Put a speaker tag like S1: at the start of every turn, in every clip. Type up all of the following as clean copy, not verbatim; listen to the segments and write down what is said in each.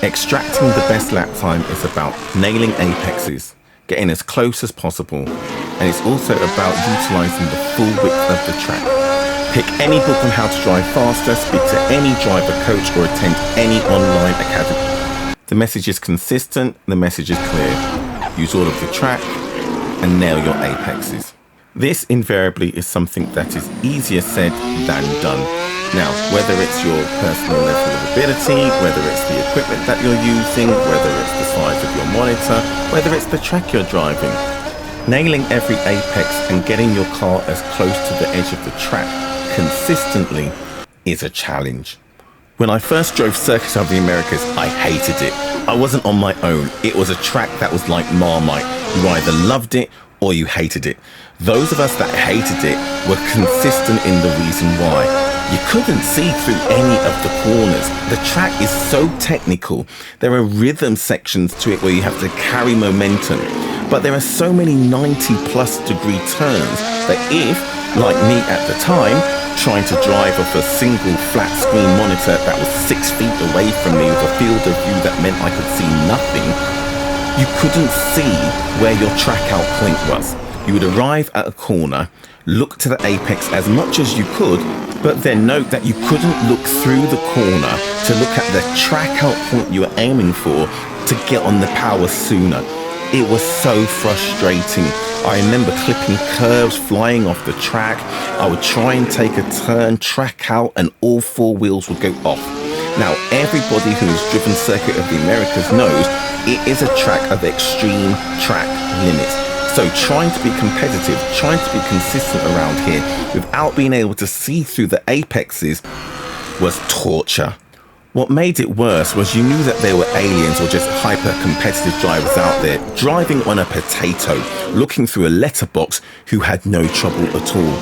S1: Extracting the best lap time is about nailing apexes, getting as close as possible, and it's also about utilising the full width of the track. Pick any book on how to drive faster, speak to any driver coach, or attend any online academy. The message is consistent, the message is clear. Use all of the track and nail your apexes. This invariably is something that is easier said than done. Now, whether it's your personal level of ability, whether it's the equipment that you're using, whether it's the size of your monitor, whether it's the track you're driving, nailing every apex and getting your car as close to the edge of the track consistently is a challenge. When I first drove Circuit of the Americas, I hated it. I wasn't on my own. It was a track that was like Marmite. You either loved it or you hated it. Those of us that hated it were consistent in the reason why. You couldn't see through any of the corners. The track is so technical. There are rhythm sections to it where you have to carry momentum. But there are so many 90+ degree turns that if, like me at the time, trying to drive off a single flat screen monitor that was 6 feet away from me with a field of view that meant I could see nothing, you couldn't see where your track out point was. You would arrive at a corner, look to the apex as much as you could, but then note that you couldn't look through the corner to look at the track out point you were aiming for to get on the power sooner. It was so frustrating. I remember clipping curves, flying off the track. I would try and take a turn, track out, and all 4 wheels would go off. Now, everybody who's driven Circuit of the Americas knows it is a track of extreme track limits. So trying to be competitive, trying to be consistent around here without being able to see through the apexes was torture. What made it worse was you knew that there were aliens or just hyper-competitive drivers out there driving on a potato, looking through a letterbox who had no trouble at all.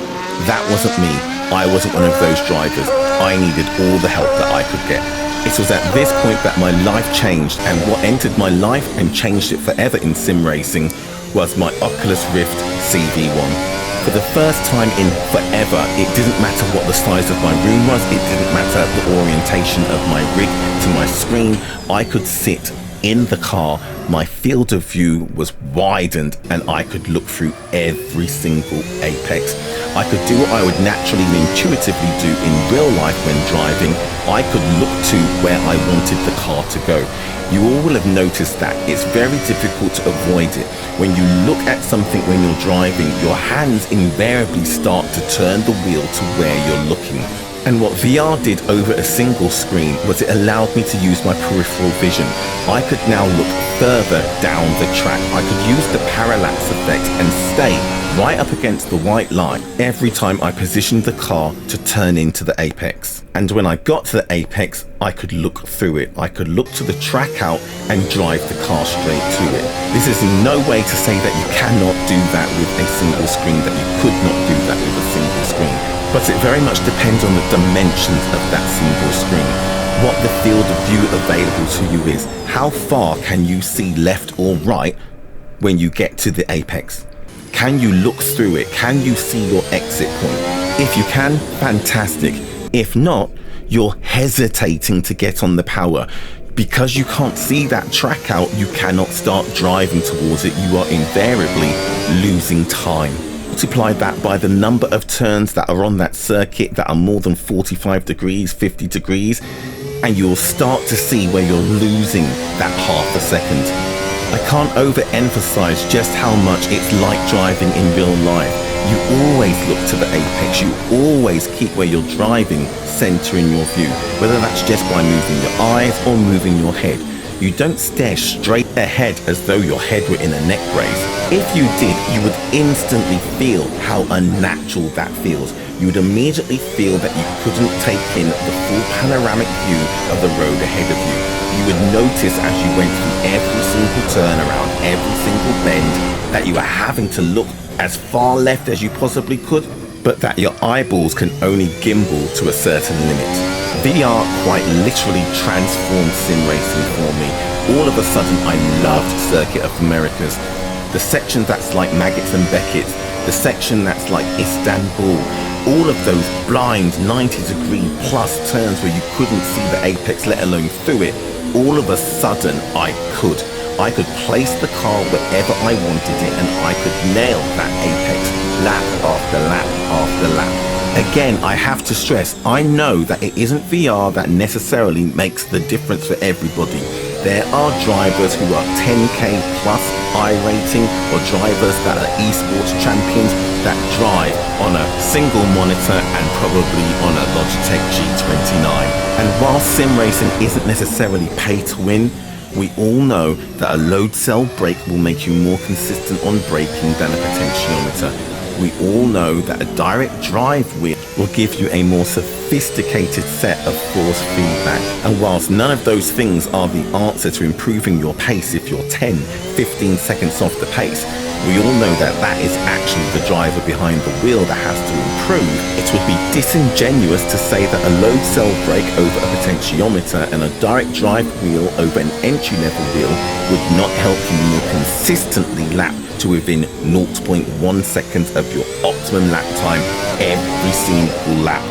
S1: That wasn't me. I wasn't one of those drivers. I needed all the help that I could get. It was at this point that my life changed, and what entered my life and changed it forever in sim racing was my Oculus Rift CV1. For the first time in forever, it didn't matter what the size of my room was, it didn't matter the orientation of my rig to my screen. I could sit in the car, my field of view was widened, and I could look through every single apex. I could do what I would naturally and intuitively do in real life when driving. I could look to where I wanted the car to go. You all will have noticed that it's very difficult to avoid it. When you look at something when you're driving, your hands invariably start to turn the wheel to where you're looking. And what VR did over a single screen was it allowed me to use my peripheral vision. I could now look further down the track. I could use the parallax effect and stay right up against the white line every time I positioned the car to turn into the apex. And when I got to the apex, I could look through it. I could look to the track out and drive the car straight to it. This is in no way to say that you cannot do that with a single screen, that you could not do that with a single screen. But it very much depends on the dimensions of that single screen. What the field of view available to you is. How far can you see left or right when you get to the apex? Can you look through it? Can you see your exit point? If you can, fantastic. If not, you're hesitating to get on the power. Because you can't see that track out, you cannot start driving towards it. You are invariably losing time. Multiply that by the number of turns that are on that circuit that are more than 45 degrees, 50 degrees, and you'll start to see where you're losing that half a second. I can't overemphasize just how much it's like driving in real life. You always look to the apex. You always keep where you're driving center in your view, whether that's just by moving your eyes or moving your head. You don't stare straight ahead as though your head were in a neck brace. If you did, you would instantly feel how unnatural that feels. You would immediately feel that you couldn't take in the full panoramic view of the road ahead of you. You would notice as you went through every single turn around every single bend that you were having to look as far left as you possibly could, but that your eyeballs can only gimbal to a certain limit. VR quite literally transformed sim racing for me. All of a sudden I loved Circuit of Americas. The section that's like Maggots and Beckett's, the section that's like Istanbul, all of those blind 90-degree plus turns where you couldn't see the apex, let alone through it, all of a sudden I could place the car wherever I wanted it, and I could nail that apex lap after lap after lap. Again, I have to stress, I know that it isn't VR that necessarily makes the difference for everybody. There are drivers who are 10K plus iRating, or drivers that are esports champions that drive on a single monitor and probably on a Logitech G29. And while sim racing isn't necessarily pay to win, we all know that a load cell brake will make you more consistent on braking than a potentiometer. We all know that a direct drive wheel will give you a more sophisticated set of force feedback. And whilst none of those things are the answer to improving your pace if you're 10, 15 seconds off the pace, we all know that that is actually the driver behind the wheel that has to improve. It would be disingenuous to say that a load cell brake over a potentiometer and a direct drive wheel over an entry-level wheel would not help you more consistently lap to within 0.1 seconds of your optimum lap time every single lap.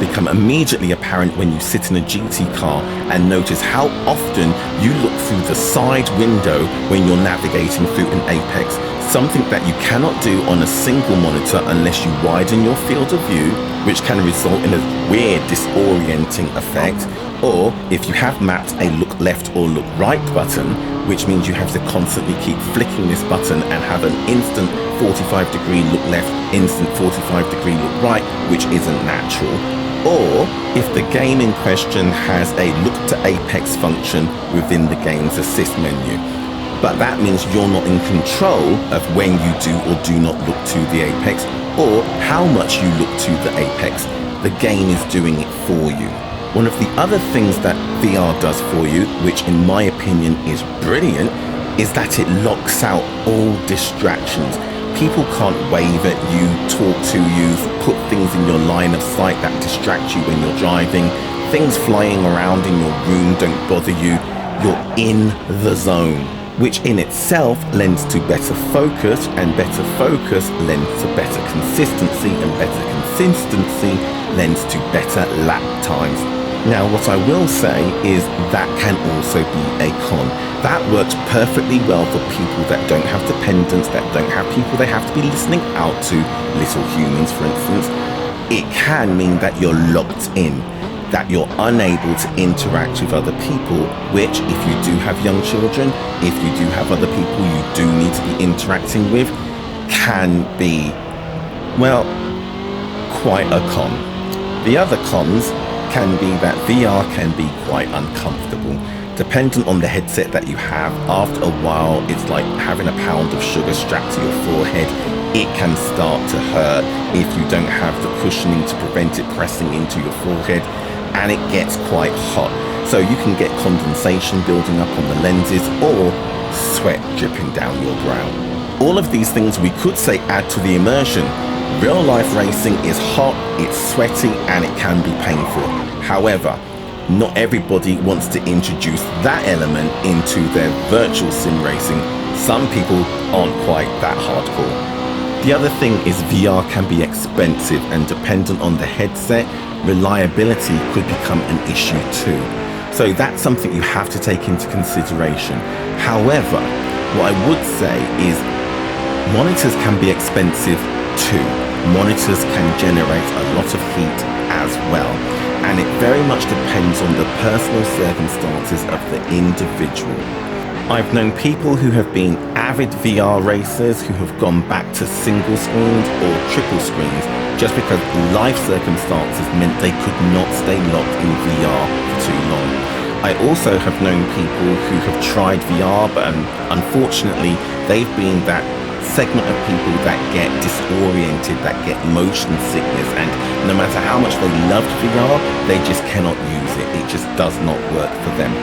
S1: Become immediately apparent when you sit in a GT car and notice how often you look through the side window when you're navigating through an apex, something that you cannot do on a single monitor unless you widen your field of view, which can result in a weird disorienting effect, or if you have mapped a look left or look right button, which means you have to constantly keep flicking this button and have an instant 45-degree look left, instant 45-degree look right, which isn't natural. Or if the game in question has a look to apex function within the game's assist menu. But that means you're not in control of when you do or do not look to the apex, or how much you look to the apex. The game is doing it for you. One of the other things that VR does for you, which in my opinion is brilliant, is that it locks out all distractions. People can't wave at you, talk to you, put things in your line of sight that distract you when you're driving. Things flying around in your room don't bother you. You're in the zone, which in itself lends to better focus, and better focus lends to better consistency, and better consistency lends to better lap times. Now, what I will say is that can also be a con. That works perfectly well for people that don't have dependents, that don't have people they have to be listening out to, little humans for instance. It can mean that you're locked in, that you're unable to interact with other people, which if you do have young children, if you do have other people you do need to be interacting with, can be, well, quite a con. The other cons can be that VR can be quite uncomfortable. Dependent on the headset that you have, after a while it's like having a pound of sugar strapped to your forehead. It can start to hurt if you don't have the cushioning to prevent it pressing into your forehead, and it gets quite hot. So you can get condensation building up on the lenses or sweat dripping down your brow. All of these things we could say add to the immersion. Real life racing is hot, it's sweaty, and it can be painful. However, not everybody wants to introduce that element into their virtual sim racing. Some people aren't quite that hardcore. The other thing is VR can be expensive, and dependent on the headset, reliability could become an issue too. So that's something you have to take into consideration. However, what I would say is monitors can be expensive too. Monitors can generate a lot of heat as well, and it very much depends on the personal circumstances of the individual. I've known people who have been avid VR racers who have gone back to single screens or triple screens just because life circumstances meant they could not stay locked in VR for too long. I also have known people who have tried VR, but unfortunately they've been that segment of people that get disoriented, that get motion sickness, and no matter how much they loved VR, they just cannot use it. It just does not work for them.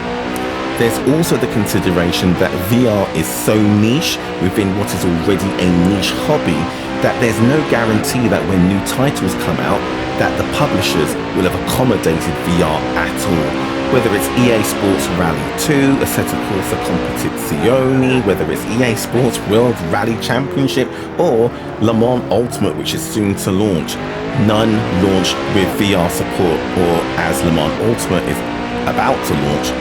S1: There's also the consideration that VR is so niche within what is already a niche hobby that there's no guarantee that when new titles come out that the publishers will have accommodated VR at all. Whether it's EA Sports Rally 2, Assetto Corsa Competizione, whether it's EA Sports World Rally Championship, or Le Mans Ultimate, which is soon to launch. None launched with VR support, or as Le Mans Ultimate is about to launch,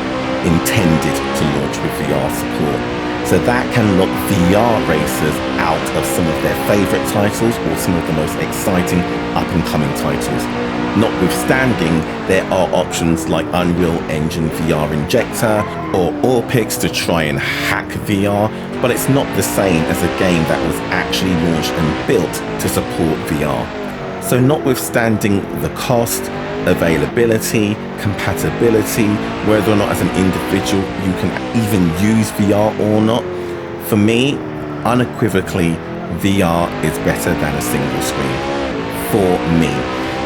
S1: intended to launch with VR support. So that can lock VR racers out of some of their favourite titles or some of the most exciting up-and-coming titles. Notwithstanding, there are options like Unreal Engine VR Injector or Orpix to try and hack VR, but it's not the same as a game that was actually launched and built to support VR. So notwithstanding the cost, availability, compatibility, whether or not as an individual you can even use VR or not, for me, unequivocally, VR is better than a single screen. For me.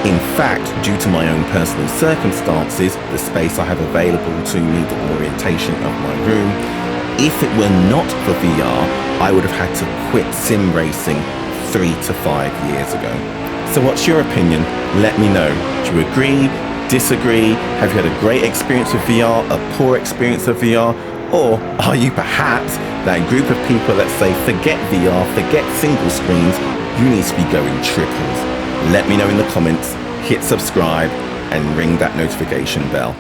S1: In fact, due to my own personal circumstances, the space I have available to me, the orientation of my room, if it were not for VR, I would have had to quit sim racing 3 to 5 years ago. So what's your opinion? Let me know. Do you agree? Disagree? Have you had a great experience with VR? A poor experience of VR? Or are you perhaps that group of people that say, forget VR, forget single screens, you need to be going triples? Let me know in the comments, hit subscribe and ring that notification bell.